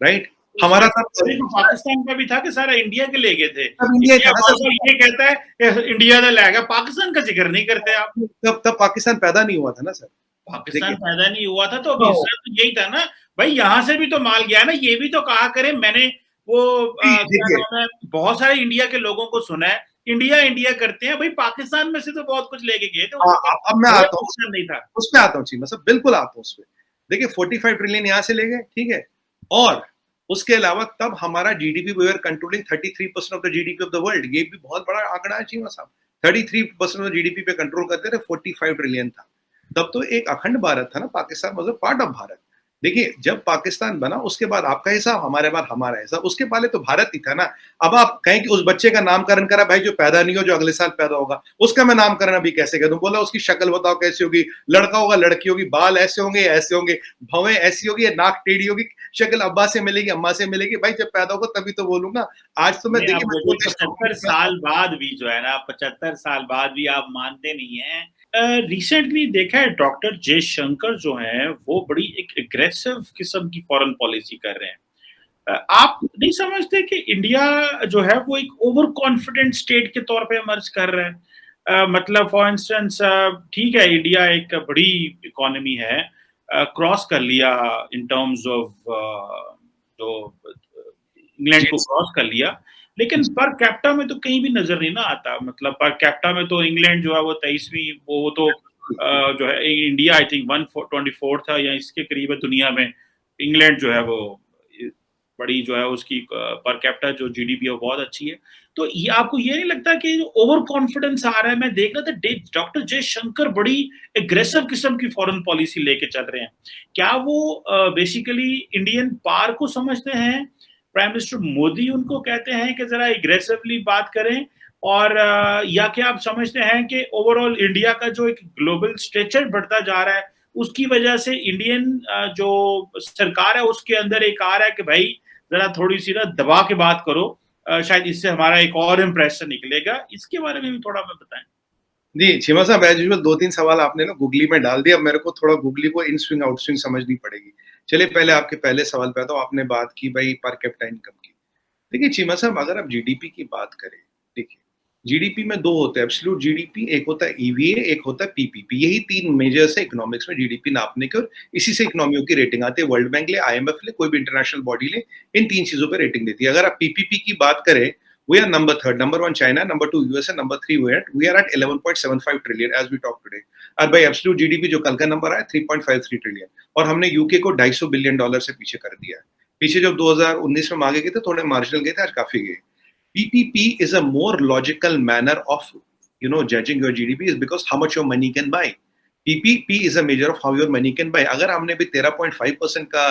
Right. हमारा पाकिस्तान का भी था कि सारा इंडिया के ले गए थे। इंडिया ये कहता है इंडिया का ले गया, पाकिस्तान का जिक्र नहीं करते आप। तब पाकिस्तान पैदा नहीं हुआ था ना सर। पाकिस्तान पैदा नहीं हुआ था तो यही था ना भाई, यहाँ से भी तो माल गया ना। ये भी तो कहा करें, मैंने वो बहुत सारे इंडिया के लोगों को सुना है, इंडिया इंडिया करते हैं भाई, पाकिस्तान में से तो बहुत कुछ लेके गए थे। अब मैं आता हूँ, नहीं था उसमें आता हूँ, मतलब बिल्कुल आता हूँ उसमें। देखिए 45 ट्रिलियन यहाँ से ले गए, ठीक है, और उसके अलावा तब हमारा GDP, we are controlling 33% of the GDP of the world. ये भी बहुत बड़ा आंकड़ा है चीमा साहब, 33% ऑफ जीडीपी पे कंट्रोल करते थे, 45 ट्रिलियन था। तब तो एक अखंड भारत था ना, पाकिस्तान मतलब पार्ट ऑफ भारत। देखिए जब पाकिस्तान बना उसके बाद आपका हिसाब, हमारे बाद हमारा हिसाब, उसके पहले तो भारत ही था ना। अब आप कहें कि उस बच्चे का नामकरण करा, भाई जो पैदा नहीं हो, जो अगले साल पैदा होगा, उसका मैं नामकरण अभी कैसे कर दूं? बोला उसकी शक्ल बताओ कैसी होगी, लड़का होगा लड़की होगी, बाल ऐसे होंगे ऐसे होंगे, भवें ऐसी होगी, नाक टेढ़ी होगी, शक्ल अब्बा से मिलेगी अम्मा से मिलेगी, भाई जब पैदा होगा तभी तो बोलूंगा। आज तो मैं देखिए 75 साल बाद भी जो है ना, 75 साल बाद भी आप मानते नहीं है। रिसेंटली देखा है डॉक्टर जयशंकर जो है वो बड़ी एक एग्रेसिव किस्म की फॉरेन पॉलिसी कर रहे हैं। आप नहीं समझते कि इंडिया जो है वो एक ओवर कॉन्फिडेंट स्टेट के तौर पे इमर्ज कर रहा है? मतलब फॉर इंस्टेंस, ठीक है इंडिया एक बड़ी इकोनॉमी है, क्रॉस कर लिया इन टर्म्स ऑफ जो इंग्लैंड को क्रॉस कर लिया, लेकिन पर कैप्टा में तो कहीं भी नजर नहीं ना आता। मतलब पर कैप्टा में तो इंग्लैंड जो है वो 23वीं, वो तो जो है इंडिया आई थिंक 124 था या इसके करीब है दुनिया में। इंग्लैंड जो है वो बड़ी जो है उसकी पर कैप्टा जो जीडीपी है वो बहुत अच्छी है। तो ये आपको ये नहीं लगता कि ओवर कॉन्फिडेंस आ रहा है? मैं देख रहा था डॉक्टर जयशंकर बड़ी एग्रेसिव किस्म की फॉरेन पॉलिसी लेके चल रहे हैं। क्या वो बेसिकली इंडियन पार को समझते हैं? प्राइम मिनिस्टर मोदी उनको कहते हैं कि जरा एग्रेसिवली बात करें, और या क्या आप समझते हैं कि ओवरऑल इंडिया का जो एक ग्लोबल स्ट्रेचर बढ़ता जा रहा है उसकी वजह से इंडियन जो सरकार है उसके अंदर एक आ रहा है कि भाई जरा थोड़ी सी ना दबा के बात करो, शायद इससे हमारा एक और इंप्रेशन निकलेगा। इसके बारे में भी थोड़ा मैं बताएं। जी चीमा साहब, एज यूजुअल 2-3 सवाल आपने ना गूगली में डाल दिया, मेरे को थोड़ा गूगली को इन स्विंग आउट स्विंग समझनी पड़ेगी। चलिए पहले आपके पहले सवाल पे आता हूं। आपने बात की भाई पर कैपिटा इनकम की। देखिए चीमा साहब, अगर आप जीडीपी की बात करें, देखिए जीडीपी में दो होते हैं, एब्सोल्यूट जीडीपी, एक होता है ईवीए, एक होता है पीपीपी। यही तीन मेजर्स है इकोनॉमिक्स में जीडीपी नापने के, और इसी से इकोनॉमियों की रेटिंग आती है। वर्ल्ड बैंक ले, आईएमएफ ले, कोई भी इंटरनेशनल बॉडी ले, इन तीन चीजों पर रेटिंग देती है। अगर आप पीपीपी की बात करें, we are number third, number one China, number two USA, number three we are at 11.75 trillion as we talk today। और भाई एब्सोल्यूट जीडीपी जो कल का नंबर आया 3.53 ट्रिलियन, और हमने यूके को $250 बिलियन से पीछे कर दिया है। पीछे जब 2019 में आगे गए थे, थोड़े मार्जिनल गए थे, आज काफी गए। PPP is a more logical manner of judging your GDP is because how much your money can buy। PPP is a measure of how your money can buy। अगर हमने भी 13.5% का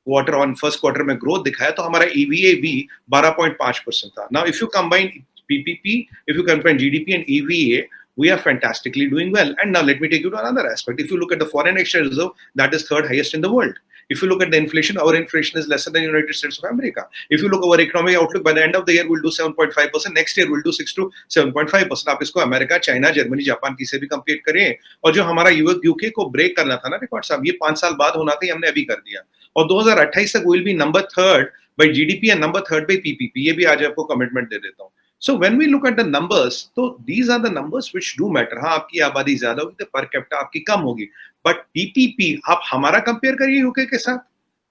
क्वार्टर ऑन फर्स्ट क्वार्टर में growth दिखाया तो हमारा EVA भी 12.5% था। Now if you combine PPP, if you combine GDP and EVA, we are fantastically doing well। And now let me take you to another aspect। If you look at the foreign exchange reserve, that is third highest in the world। If you look at the inflation, our inflation is lesser than United States of America। If you look at our economic outlook, by the end of the year we'll do 7.5%, next year we'll do 6 to 7.5%। आप इसको America, China, Germany, Japan की से भी compare करें। और जो हमारा UK को ब्रेक करना था ना रिकॉर्ड साहब, ये 5 साल बाद होना था, हमने अभी कर दिया। और 2028 तक will be number third by GDP and number third by PPP. ये भी आज आपको कमिटमेंट दे देता हूं। So when we look at the numbers, तो these are the numbers which do matter। हाँ, आपकी आबादी ज्यादा होगी तो पर कैपिटा आपकी कम होगी, बट पीपीपी आप हमारा कंपेयर करिए यूके के साथ,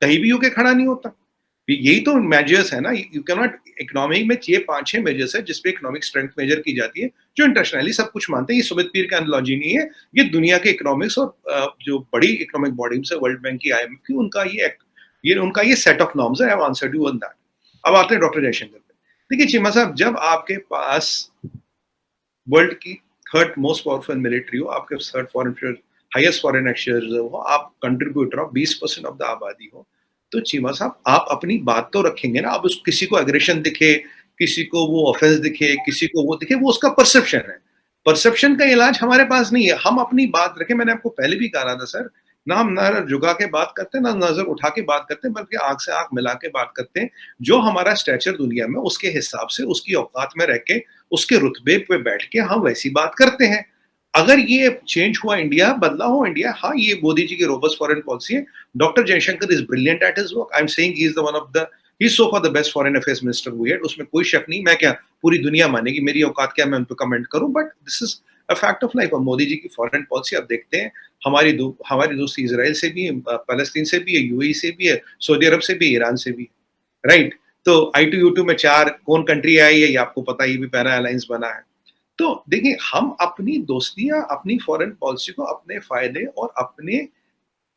कहीं भी यूके खड़ा नहीं होता। यही तो मेजर्स है ना। यू कैन नॉट, इकोनॉमिक में 5-6 मेजर्स है जिसपे इकोनॉमिक स्ट्रेंथ मेजर की जाती है, जो इंटरनेशनली सब कुछ मानते हैं। ये सुमित पीर का एनालॉजी नहीं है, ये दुनिया के इकोनॉमिक्स और जो बड़ी इकोनॉमिक बॉडीज है, वर्ल्ड बैंक की, आईएमएफ की, उनका ये सेट ऑफ नॉर्म्स है। I have answered you on that. अब आते हैं डॉक्टर जयशंकर। देखिए चीमा साहब, जब आपके पास वर्ल्ड की थर्ड मोस्ट पावरफुल मिलिट्री हो, आपके third foreign highest foreign exchange reserve हो, आप कंट्रीब्यूटर ऑफ 20% ऑफ द आबादी हो, तो चीमा साहब आप अपनी बात तो रखेंगे ना। अब किसी को एग्रेशन दिखे, किसी को वो ऑफेंस दिखे, किसी को वो दिखे, वो उसका परसेप्शन है। परसेप्शन का इलाज हमारे पास नहीं है। हम अपनी बात रखें। मैंने आपको पहले भी कहा था सर, ना हम नजर झुका के बात करते हैं, ना नजर उठा के बात करते हैं, बल्कि आंख से आंख मिला के बात करते हैं। जो हमारा स्टैचर दुनिया में, उसके हिसाब से, उसकी औकात में रह के, उसके रुतबे पे बैठ के हम वैसी बात करते हैं। अगर ये चेंज हुआ इंडिया, बदला हो इंडिया, हाँ ये मोदी जी की रोबस्ट फॉरेन पॉलिसी है. Doctor Jaishankar is brilliant at his work. I am saying he is the one of the, he is so far the best foreign affairs minister we had. उसमें कोई शक नहीं. मैं क्या, पूरी दुनिया मानेगी, मेरी औकात क्या मैं उन पर कमेंट करूं, but this is a fact of life. और मोदी जी की फॉरेन पॉलिसी आप देखते हैं, हमारी दोस्ती इसराइल से भी है, फलस्तीन से भी है, यूएई से भी है, सऊदी अरब से भी, ईरान से भी, राइट. तो I2U2 में 4 कौन कंट्री आई है ये आपको पता, ये भी पैरा अलायंस बना है. तो देखिए, हम अपनी दोस्तियां, अपनी फॉरेन पॉलिसी को अपने फायदे और अपने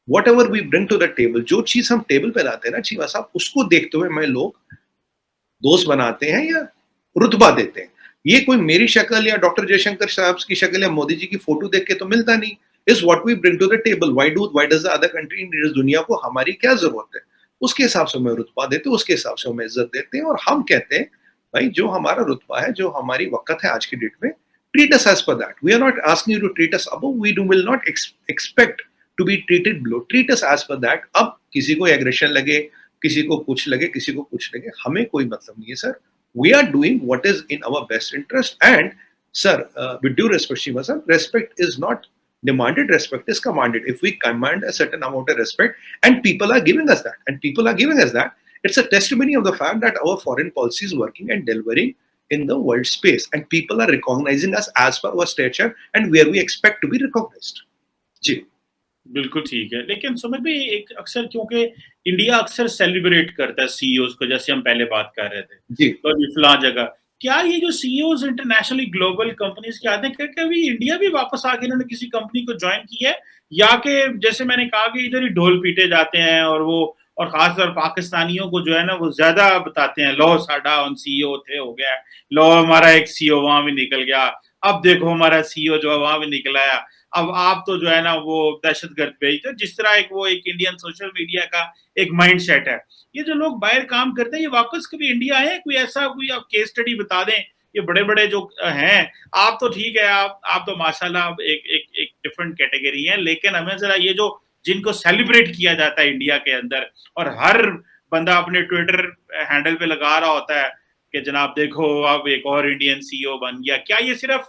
whatever we bring to the table, जो चीज हम टेबल पे लाते हैं ना चीवा साहब, उसको देखते हुए मैं लोग दोस्त बनाते हैं या रुतबा देते हैं. ये कोई मेरी शक्ल या डॉक्टर जयशंकर साहब की शक्ल या मोदी जी की फोटो देख के तो मिलता नहीं. Is what we bring to the table. Why does the other country in this दुनिया को हमारी क्या जरूरत है, उसके हिसाब से हमें रुतबा देते हैं, उसके हिसाब से हमें इज्जत देते हैं. और हम कहते हैं भाई जो हमारा रुतबा है, जो हमारी वक्त है आज की डेट में, treat us as per that. We are not asking you to treat us above. Will not expect to be treated below. Treat us as per that. अब किसी को एग्रेशन लगे, किसी को कुछ लगे, किसी को कुछ लगे, हमें कोई मतलब नहीं है sir. We are doing what is in our best interest. And sir, with due respect, Shiva sir, respect is not demanded. Respect is commanded. If we command a certain amount of respect, and people are giving us that, it's a testimony of the fact that our foreign policy is working and delivering in the world space, and people are recognizing us as per our stature and where we expect to be recognized. जी. बिल्कुल ठीक है, लेकिन समझ में एक अक्सर, क्योंकि India अक्सर सेलिब्रेट करता है सीईओज को, जैसे हम पहले बात कर रहे थे, जी. तो फलां जगह, क्या ये जो सीईओज इंटरनेशनली ग्लोबल कंपनीज के आते हैं, क्या अभी इंडिया भी वापस आके इन्होंने किसी कंपनी को ज्वाइन किया है, या कि जैसे मैंने कहा कि इधर ही ढोल पीटे जाते हैं, और खासतौर पाकिस्तानियों को जो है ना वो ज्यादा बताते हैं, लो साडा उन सीईओ थे हो गया, लो हमारा एक सीईओ वहां भी निकल गया, अब देखो हमारा सीईओ जो है वहां भी निकल आया, अब आप तो जो है ना वो दहशतगर्द भेजते, जिस तरह एक वो एक इंडियन सोशल मीडिया का एक माइंडसेट है. ये जो लोग बाहर काम करते हैं, ये वापस कभी इंडिया आए? कोई ऐसा कोई आप केस स्टडी बता दें. ये बड़े बड़े जो हैं, आप तो ठीक है, आप तो माशाल्लाह एक डिफरेंट कैटेगरी है, लेकिन हमें जरा ये जो जिनको सेलिब्रेट किया जाता है इंडिया के अंदर, और हर बंदा अपने ट्विटर हैंडल पे लगा रहा होता है कि जनाब देखो अब एक और इंडियन सीईओ बन गया, क्या ये सिर्फ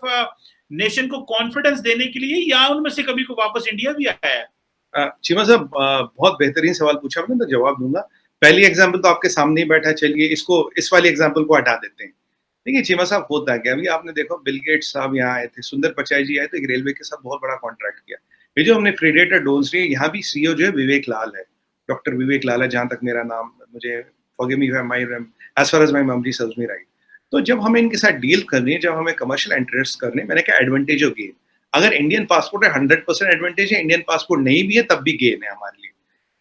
नेशन को कॉन्फिडेंस देने के लिए, या उनमें से कभी को वापस इंडिया भी आया है? चीमा साहब, बहुत बेहतरीन सवाल पूछा आपने, तो जवाब दूंगा. पहली एग्जाम्पल तो आपके सामने ही बैठा है, चलिए इस वाली एग्जाम्पल को हटा देते हैं. देखिए चीमा साहब, होता क्या, अभी आपने देखो बिल गेट्स साहब यहाँ आए थे, सुंदर पिचाई जी आए थे, एक रेलवे के साथ बहुत बड़ा कॉन्ट्रैक्ट किया. ये जो हमने प्रीडेटर डोज लिए, यहाँ भी सीईओ जो है विवेक लाल है, डॉक्टर विवेक लाल है, जहां तक मेरा नाम, मुझे forgive me as far as my memory serves me right. तो जब हमें इनके साथ डील करनी है, जब हमें कमर्शियल इंटरेस्ट करने, मैंने कहा एडवांटेज ऑफ गेन. अगर इंडियन पासपोर्ट है 100% एडवांटेज है, इंडियन पासपोर्ट नहीं भी है तब भी गेन है हमारे लिए.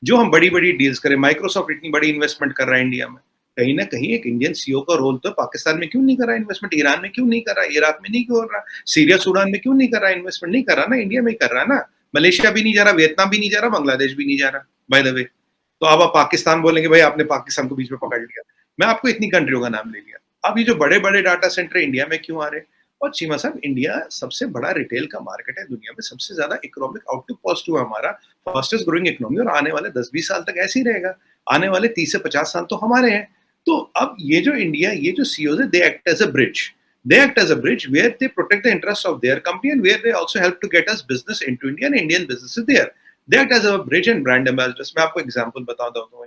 जो हम बड़ी बड़ी डील्स करें, माइक्रोसॉफ्ट इतनी बड़ी इन्वेस्टमेंट कर रहा है इंडिया में, कहीं ना कहीं एक इंडियन सीईओ का रोल तो पाकिस्तान में क्यों नहीं कर रहा इन्वेस्टमेंट, ईरान में क्यों नहीं कर रहा, इराक में नहीं कर रहा, सीरिया सूडान में क्यों नहीं कर रहा इन्वेस्टमेंट, नहीं कर रहा ना, इंडिया में ही कर रहा ना. मलेशिया भी नहीं जा रहा, वियतनाम भी नहीं जा रहा, बांग्लादेश भी नहीं जा रहा, बाय द वे. तो अब आप पाकिस्तान बोलेंगे, भाई आपने पाकिस्तान को बीच में पकड़ लिया. मैं आपको इतनी कंट्रियों का नाम ले लिया. अब ये जो बड़े बड़े डाटा सेंटर इंडिया में क्यों आ रहे हैं? और चीमा साहब, इंडिया सबसे बड़ा रिटेल का मार्केट है दुनिया में, सबसे ज्यादा इकोनॉमिक आउटलुक पॉजिटिव है हमारा, फास्टेस्ट ग्रोइंग इकोनॉमी, और आने वाले 10-20 साल तक ऐसे ही रहेगा. आने वाले 30 से 50 साल तो हमारे हैं. तो अब ये जो इंडिया, ये जो सीईओज है, they act as a bridge. They act as a bridge where they protect the interests of their company and where they also help to get us business into India and Indian businesses there. They act as a bridge and brand ambassadors. मैं आपको example बताता हूँ.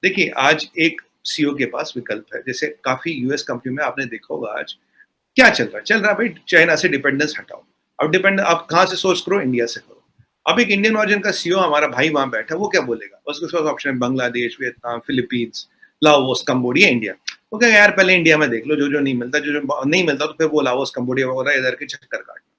देखिए आज एक CEO के पास विकल्प है, जैसे काफी यूएस कंपनी में आपने देखा होगा आज क्या चल रहा है भाई, चाइना से डिपेंडेंस हटाओ. अब आप कहाँ से सोर्स करो, इंडिया से करो. अब एक इंडियन ओरिजिन का सीईओ हमारा भाई वहां बैठा, वो क्या बोलेगा, उसके पास ऑप्शन है Bangladesh, Vietnam, Philippines, Laos, Cambodia, India. वो कहेगा यार पहले इंडिया में देख लो, जो नहीं मिलता, जो नहीं मिलता तो फिर वो लाओस, कंबोडिया वगैरह इधर के चक्कर काटना.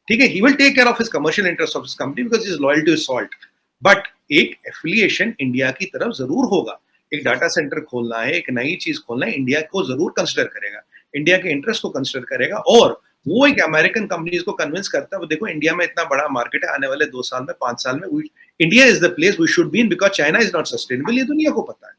ठीक है, he will take care of his commercial interest of his company because he is loyal to his salt. But एक एफिलिएशन इंडिया की तरफ जरूर होगा. एक डाटा सेंटर खोलना है, एक नई चीज खोलना है, इंडिया को जरूर कंसिडर करेगा, इंडिया के इंटरेस्ट को कंसिडर करेगा. और वो एक अमेरिकन कंपनीज को कन्विंस करता है, वो देखो इंडिया में इतना बड़ा मार्केट है, आने वाले 2 साल में, 5 साल में India is the place we should be in because China is not sustainable. ये दुनिया को पता है.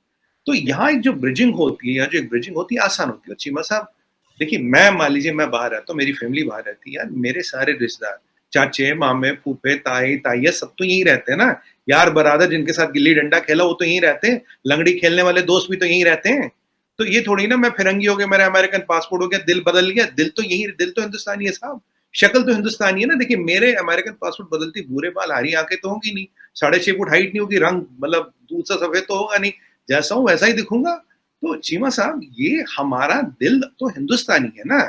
तो यहाँ एक जो ब्रिजिंग होती है, यहाँ जो एक ब्रिजिंग होती है, आसान होती है. चीमा साहब देखिए, मैं मान लीजिए मैं बाहर रहता हूँ, मेरी फैमिली बाहर रहती है यार, मेरे सारे रिश्तेदार, चाचे, मामे, फूफे, ताई, ताइया, सब तो यहीं रहते हैं ना यार. बरादर जिनके साथ गिल्ली डंडा खेला वो तो यहीं रहते हैं, लंगड़ी खेलने वाले दोस्त भी तो यहीं रहते हैं. तो ये थोड़ी ना मैं फिरंगी हो गया, मेरा अमेरिकन पासपोर्ट हो गया, दिल बदल गया. दिल तो हिंदुस्तानी है साहब. शक्ल तो हिंदुस्तानी है ना। देखिए मेरे अमेरिकन पासपोर्ट बदलती भूरे बाल हरी आंखें तो होंगी नहीं, 6.5 फुट हाइट नहीं होगी, रंग मतलब दूध सा सफेद तो होगा नहीं, जैसा हूं वैसा ही दिखूंगा। तो चीमा साहब ये हमारा दिल तो हिंदुस्तानी है ना,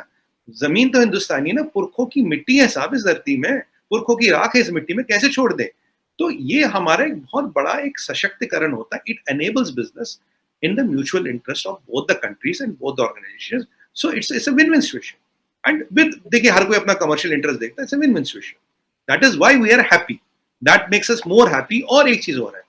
जमीन तो हिंदुस्तानी है ना, पुरखों की मिट्टी है साहब इस धरती में, पुरखों की राख है इस मिट्टी में, कैसे छोड़ दे। तो ये हमारा एक बहुत बड़ा एक सशक्तिकरण होता है। It enables business in the mutual interest of both the countries and both the organisation. So it's a win win situation. And with देखिए हर कोई अपना कमर्शियल इंटरेस्ट देखता है, it's a win win situation. That is why we are happy, that makes us more happy. और एक चीज और है,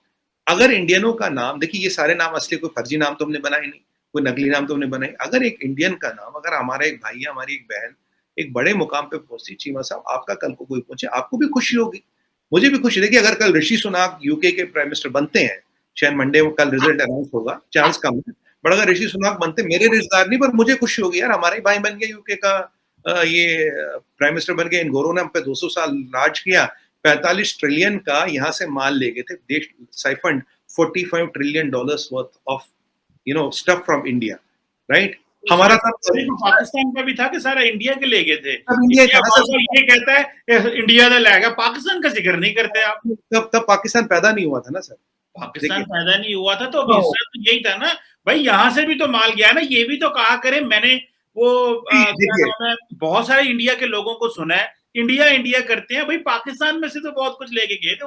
अगर इंडियनों का नाम, देखिए ये सारे नाम असली कोई फर्जी नाम तो हमने बनाए नहीं, कोई नकली नाम तो हमने बनाए। अगर एक इंडियन का नाम, अगर हमारा एक भाई है, हमारी एक बहन एक बड़े मुकाम पे पहुंची, चीमा साहब आपका कल को कोई पहुंचे, आपको भी खुशी होगी, मुझे भी खुशी। देखिए अगर कल ऋषि सुनाक यूके के प्राइम मिनिस्टर बनते हैं, शायद मंडे को कल रिजल्ट अनाउंस होगा, चांस कम है, बट अगर ऋषि सुनाक बनते, मेरे रिश्तेदार नहीं पर मुझे खुशी होगी यार, हमारा ही भाई बन गया यूके का ये प्राइम मिनिस्टर बन गया। इन गोरों ने हम पे 200 साल राज किया, 45 ट्रिलियन का यहाँ से माल ले गए थे, देश साइफंड $45 trillion worth of stuff from India, right. हमारा तो पाकिस्तान का भी था कि सारा इंडिया के ले गए थे। इंडिया था ना सर, ये कहता है इंडिया का ले गया, पाकिस्तान का जिक्र नहीं करते आप। तब पाकिस्तान पैदा नहीं हुआ था ना सर, पाकिस्तान पैदा नहीं हुआ था, तो अभी तो यही था ना भाई, यहाँ से भी तो माल गया ना, ये भी तो कहा करें। मैंने वो क्या नाम है, बहुत सारे इंडिया के लोगों को सुना है, इंडिया इंडिया करते हैं भाई, पाकिस्तान में से तो बहुत कुछ लेके गए थे।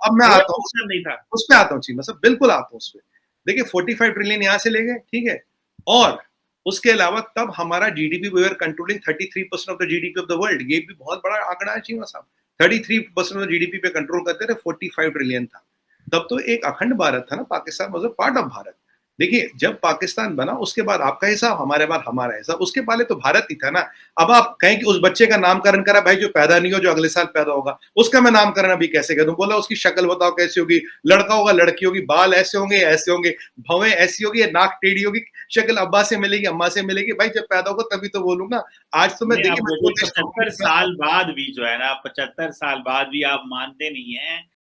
अब मैं आता हूँ, नहीं था उसमें आता हूँ, मतलब बिल्कुल आता हूँ उसमें। देखिए 45 ट्रिलियन यहाँ से ले गए, ठीक है, और उसके अलावा तब हमारा GDP, we are controlling 33% of the GDP of the world. ये भी बहुत बड़ा आंकड़ा है चीमा साहब, 33% ऑफ जीडीपी पे कंट्रोल करते थे, 45 ट्रिलियन था। तब तो एक अखंड भारत था ना, Pakistan was a part of Bharat. देखिए जब पाकिस्तान बना उसके बाद आपका हिसाब, हमारे बाद हमारा हिसाब, उसके पहले तो भारत ही था ना। अब आप कहें कि उस बच्चे का नामकरण करा, भाई जो पैदा नहीं हो, जो अगले साल पैदा होगा, उसका मैं नामकरण अभी कैसे कर दूं? बोला उसकी शक्ल बताओ कैसी होगी, लड़का होगा लड़की होगी, बाल ऐसे होंगे, भवें ऐसी होगी, नाक टेढ़ी होगी, शक्ल अब्बा से मिलेगी अम्मा से मिलेगी, भाई जब पैदा होगा तभी तो बोलूंगा। आज तो मैं देखिए 75 साल बाद भी जो है ना, 75 साल बाद भी आप मानते नहीं है